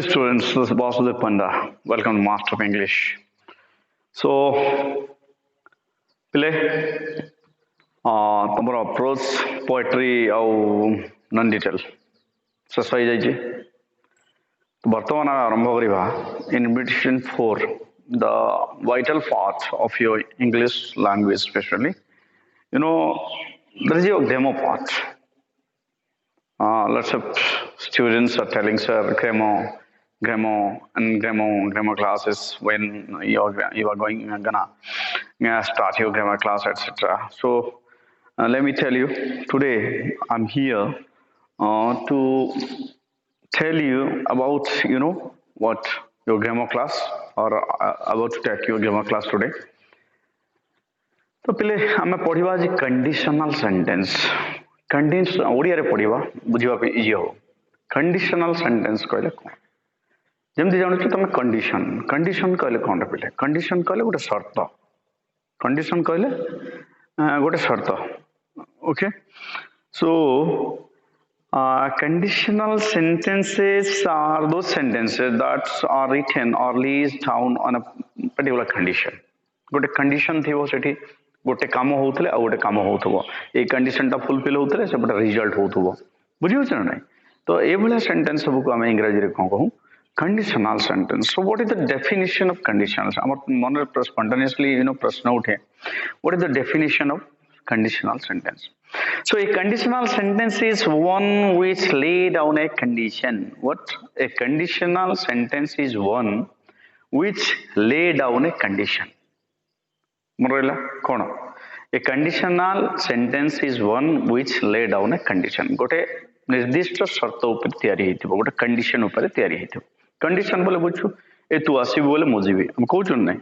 students, this is Basudev Panda. Welcome to Master of English. So, ପିଲେ ତମର prose poetry ଆଉ non detail ଶେଷ ହେଇଯାଇଛି। ବର୍ତ୍ତମାନ ଆରମ୍ଭ କରିବା invitation for the vital part of your English language, especially. You know, there is your demo part. Lots of students are telling, sir, grammar classes when you are gonna start your grammar class, etc. So let me tell you, today I'm here to tell you about what your grammar class or about to take your grammar class today. तो पहले आम पढ़ा आज conditional sentence Odia पढ़ा बुझा easy हो। Conditional sentence कहले कौन जमी जान तुम कंडीशन कहले कौन पे कंडीशन कहले गोटे शर्त कंडीशन कहले गोटे शर्त okay. So conditional sentences are those sentences that are written or laid down on a particular condition. गोटे कंडीशन थी सेठी गोटे काम होउतले आ गोटे काम होउथबो ए कंडीशन टा फुलफिल होउतले से बटा रिजल्ट होउथबो बुझियो छ नै। तो ए भला सेंटेंस सब को हम इंग्लिश रे कोन कहू conditional sentence. So what is the definition of conditional हमर मन रे स्पॉन्टेनियसली प्रश्न उठे what is the definition of conditional sentence. So a conditional sentence is one which lay down a condition. What? A conditional sentence is one which lay down a condition. Morella kono? A conditional sentence is one which lay down a condition. गोटे निर्दिष्ट शर्त ऊपर तैयारी हेतिबो गोटे condition ऊपर तैयारी हेतिबो। Condition बोले बुझछु ए तू आसीबो बोले मु जीबी हम कहउछु नै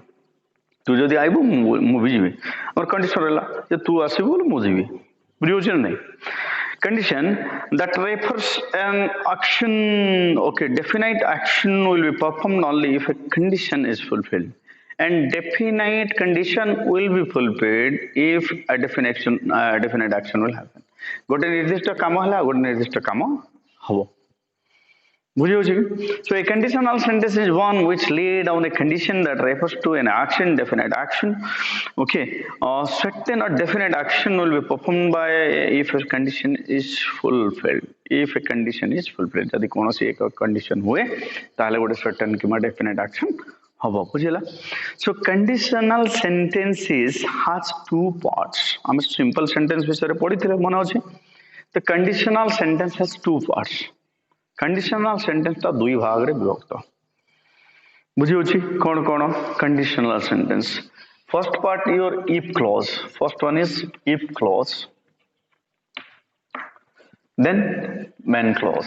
तू जदि आइबो मु भी जीबी और कंडीशन रहला जे तू आसीबो बोले मु जीबी बुझियो नै। Condition that refers an action, okay, definite action will be performed only if a condition is fulfilled, and definite condition will be fulfilled if a definite action will happen. गोटे निर्दिष्ट काम हला गोटे निर्दिष्ट काम हबो बुझियो छी। So a conditional sentence is one which lay down a condition that refers to an action, definite action. Okay, certain or definite action will be performed by if a condition is fulfilled. If a condition is fulfilled, यदि कोनोसी एक condition हुए ताले गोटे certain keema definite action हबो बुझिला। So conditional sentences has two parts. हम simple sentence विषय रे पढिथिले मन अछि। The conditional sentence has two parts. Conditional sentence ता दुई भाग रे विभक्त बुझियो छी कोन कोन conditional sentence. First part your if clause, first one is if clause, then main clause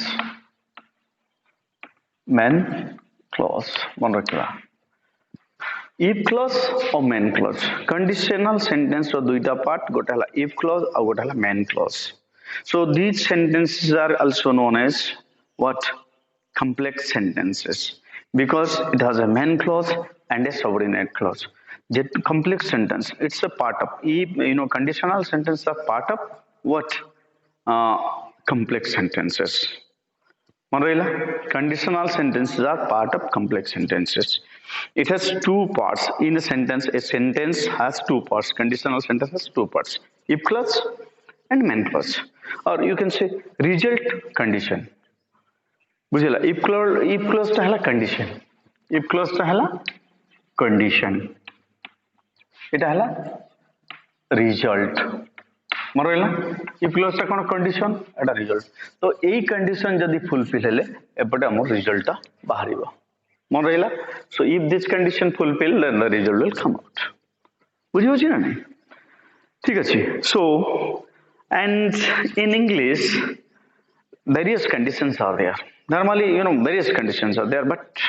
मन रखिबा इफ क्लॉज और मेन क्लॉज। कंडीशनल सेंटेंस रो दुईटा पार्ट गोटे हला इफ क्लॉज और गोटे हला main clause. So these sentences are also known as what? Complex sentences, because it has a main clause and a subordinate clause. Jet complex sentence, it's a part of conditional sentences are part of what? Complex sentences. Marilla, conditional sentences are part of complex sentences. It has two parts in a sentence. A sentence has two parts. Conditional sentence has two parts: if clause and main clause, or you can say result condition. बुझिला if clause टा हला condition, if clause टा हला condition, एटा हला result मन रहला। If clause टा कोन condition एटा result. तो एई कंडीशन जदी फुलफिल हेले एपटे हमर रिजल्ट टा बाहरिबो मन रहला। So if this condition fulfil then the result will come out बुझियो छी ना नहीं ठीक अछि। So and in English various conditions are there. Normally, various conditions are there, but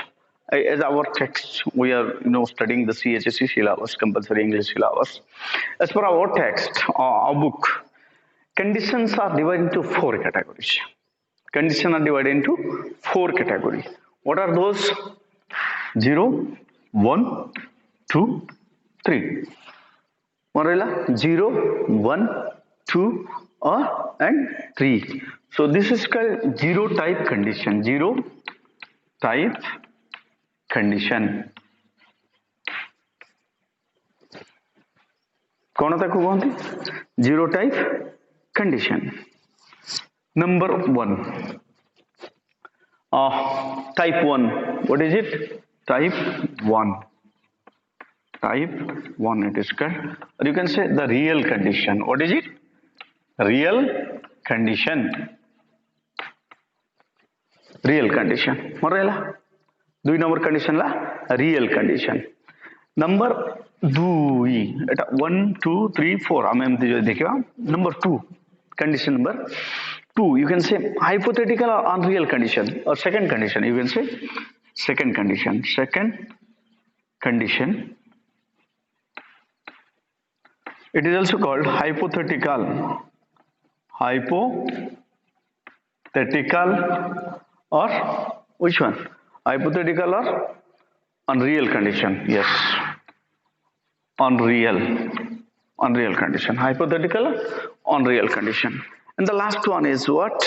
as our text, we are, studying the CHSE syllabus, compulsory English syllabus. As per our text, our book, conditions are divided into four categories. Conditions are divided into four categories. What are those? 0, 1, 2, 3. Marilla, 0, 1, 2, and 3. So this is called zero type condition. 0, type condition कौन ताकू कहते zero type condition number 1 type 1 what is it type 1 it is called or you can say the real condition what is it real condition मन रहा 2 number condition ला real condition number 2 एटा 1 2 3 4 आम एमती जो देखा number 2 condition number 2 you can say hypothetical or unreal condition or second condition you can say second condition it is also called hypothetical or which one hypothetical or unreal condition yes unreal condition hypothetical unreal condition and the last one is what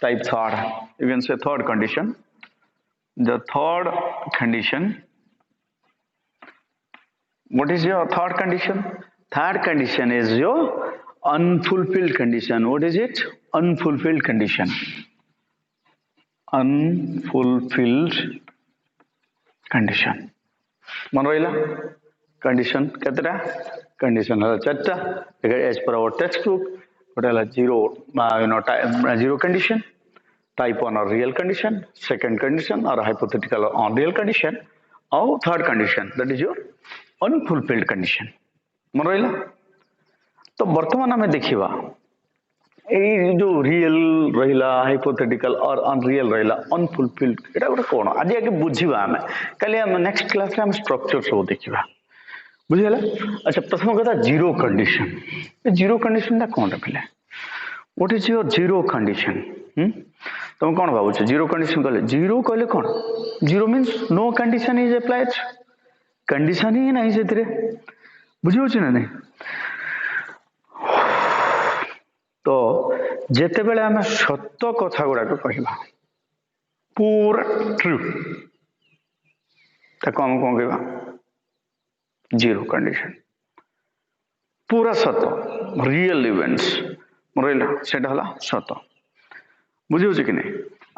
type third you can say third condition the third condition what is your third condition is your unfulfilled condition what is it unfulfilled condition मन रहा condition केतटा condition चार्टा as per our text book गोटे zero zero condition type 1 और real condition second condition और hypothetical और real condition और third condition that is your unfulfilled condition मन रहा तो बर्तमान आम देखा जो रियल रहा हाइपोथेटिकल और अनरियल रहा अनफुलफिल्ड एटा गोटे कौन आज आगे बुझा आम कल नेक्स्ट क्लास में स्ट्रक्चर सब देखा बुझीगला अच्छा प्रथम कथा जीरो कंडीशन कौन पे what is your zero condition तुम कौन भाव जीरो कंडीशन कहले कौन zero means no condition is applied condition ही नहीं से बुझे ना नहीं तो जेते बेले आम सत्य कथा गुड़ाक कहवा पूरा ट्रू ताको आम कौन कहवा जीरो कंडीशन पूरा सत रियल इवेंट्स रहा सेटा हला सत बुझे कि नहीं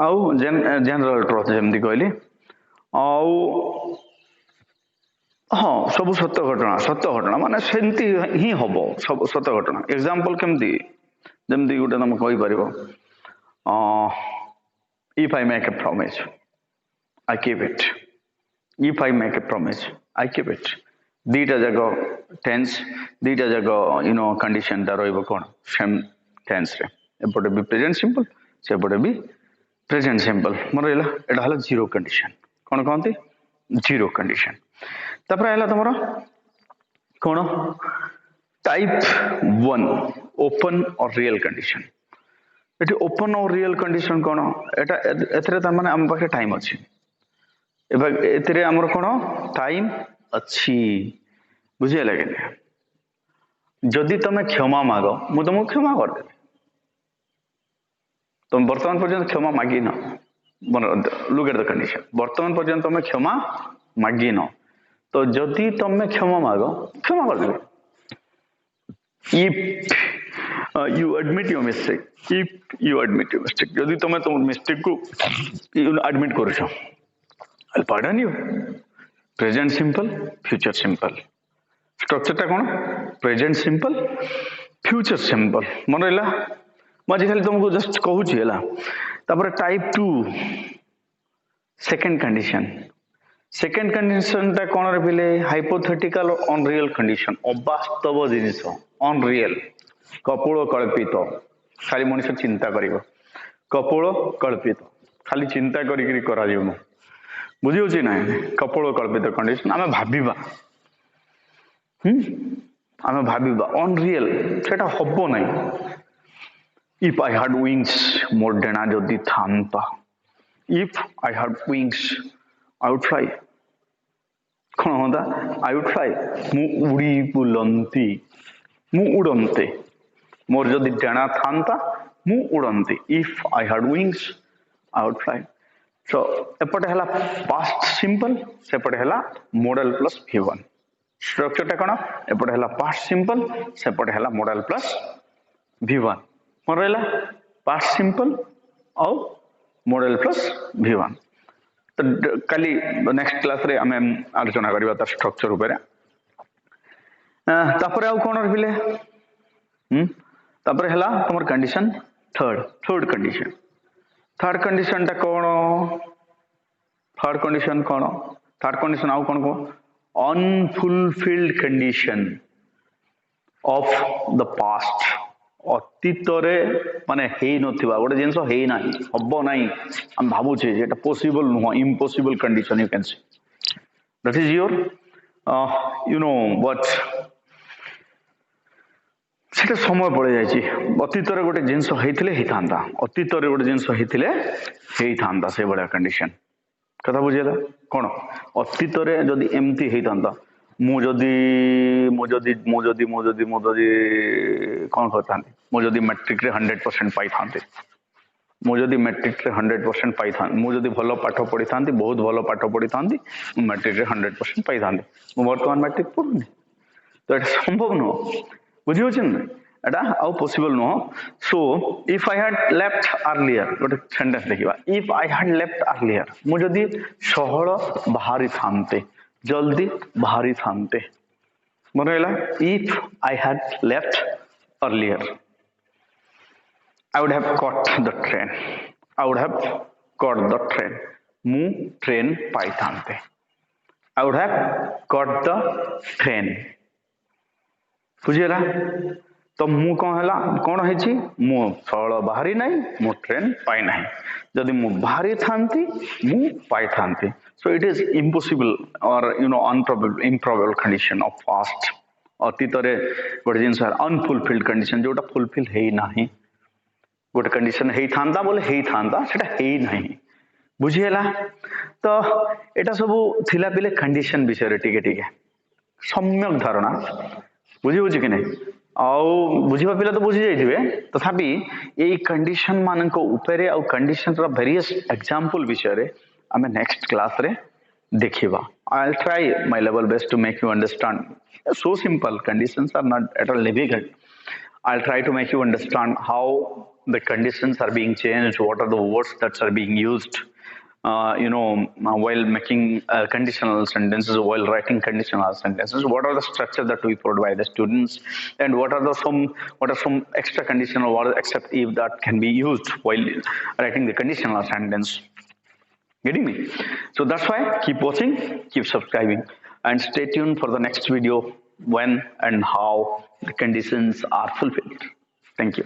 आउ जनरल ट्रुथ जमती कहली आउ हाँ सब सत्य घटना माने सेमती ही हम सब सत्य घटना एग्जांपल केमती जमती गोटे तुम कहीपर if I make a promise I keep it if I make a promise I keep it दीटा जाक टेंस दीटा जाक कंडीशन टा कौन सेम टेंस रे एपटे भी प्रेजेंट सिंपल सेपटे भी प्रेजेंट सिंपल मन रहा एटा हला जीरो कंडीशन कौन कहते जीरो कंडीशन तापर है तुम कौन टाइप 1 ओपन और रियल कंडीशन ये ओपन और रियल कंडीशन कौन एटा माने आम पाखे टाइम अच्छी आमर कौन टाइम अच्छी बुझे लगे जदि तुम क्षमा माग मु तुमको क्षमा करदेवी तुम वर्तमान पर्यंत क्षमा मागी न लुक एट द कंडीशन वर्तमान पर्यंत तुम क्षमा मागी न तो जदि तुम क्षमा माग क्षमा करदेवी if you admit your mistake जदि तुम तुम मिस्टेक को एडमिट कर I'll pardon you present simple future simple structure टा कौन प्रेजेंट सिंपल फ्यूचर सिंपल मन रहा मुझे खाली तुमको जस्ट कहूँ है टाइप 2 सेकेंड कंडीशन टा कौन पे हाइपोथेटिकल और अनरियल कंडीशन अवास्तव जिनिस अनरियल कपोल कल्पित खाली मनुष्य चिंता कर कपोल कल्पित खाली चिंता करा बुझे ना कपोल कल्पित कंडीशन आम भाविबा अनरियल सेटा हम ना इफ आई हैड विंग्स मोर डेना जदि था if I had wings I would fly कौन होता आई वुड फ्लाई मु उड़ी बुलंती मु उड़ंते मोर जदि डेना था मु उड़ंती if I had wings I would fly So एपटे हला past simple सेपटे हला modal plus V1 structure टा कोन एपटे हला past simple सेपटे हला modal plus V1 मन रहला past simple और modal plus V1 तो कली नेक्स्ट क्लास रे हमें आलोचना करबा त स्ट्रक्चर ऊपर तापर आउ कोन रहिले तापर हला तमर कंडीशन थर्ड कंडीशन टा कोन थर्ड कंडीशन आउ कोन को unfulfilled condition of the past अतीत रे माने हेई नथिबा गोटे जिंस हेई नाही हबो नाही हम भाबु छे जेटा possible no impossible condition you can see that is your you know what सेटा समय पड़े जायछि अतीत रे गोटे जिंस हेइथिले हेइथांदा अतीत रे गोटे जिंस हेइथिले हेइथांदा से बडा कंडीशन कथा बुझियला कोन अतीत रे जदी एमती हेइथांदा मु जदी कोन करतांती मु जदी मैट्रिक रे 100% पाई थांती मु जदी मैट्रिक रे 100% पाई थांती मु जदी भलो पाठ पढी थांती बहुत भलो पाठ पढी थांती मु मैट्रिक रे 100% पाई थांती मु वर्तमान मैट्रिक पढुनी तो एटा संभव न बुझियो छिन एटा आउ पॉसिबल न so if I had left earlier गोटे सेंटेंस देखिबा if I had left earlier मु जदी सहळ बाहरी थांते जल्दी बाहरी थांते मन रहला if I had left earlier I would have caught the train मु ट्रेन पाई थांते I would have caught the train बुझियला तो मु कौन है मु सहल बाहरी नहीं मु ट्रेन पाई नहीं जदि मु बाहरी थांती मु पाई थांती सो इट इज इम्पॉसिबल और you know improbable condition of past अतीत रे गोटे जिनस अनफुलफिल्ड कंडीशन जोटा फुलफिल है नाही गोटे कंडीशन है थांता बोले है थांता सेटा है नाही बुझियला तो एटा सब थिला पिले कंडीशन विषय टिके टिके सम्यक धारणा बुझी कि नहीं आउ बुझीबा पिला तो बुझी जाइथिबे तथापि एई कंडीशन मानक ऊपर आउ कंडीशन रा वेरियस एग्जांपल विषय रे हमें नेक्स्ट क्लास रे देखिबा I will try my level best to make you understand so simple conditions are not at all difficult I'll try to make you understand how the conditions are being changed what are the words that are being used while making conditional sentences, while writing conditional sentences, what are the structure that we provide by the students, and what are some extra conditional words except if that can be used while writing the conditional sentence. Getting me? So that's why keep watching, keep subscribing, and stay tuned for the next video when and how the conditions are fulfilled. Thank you.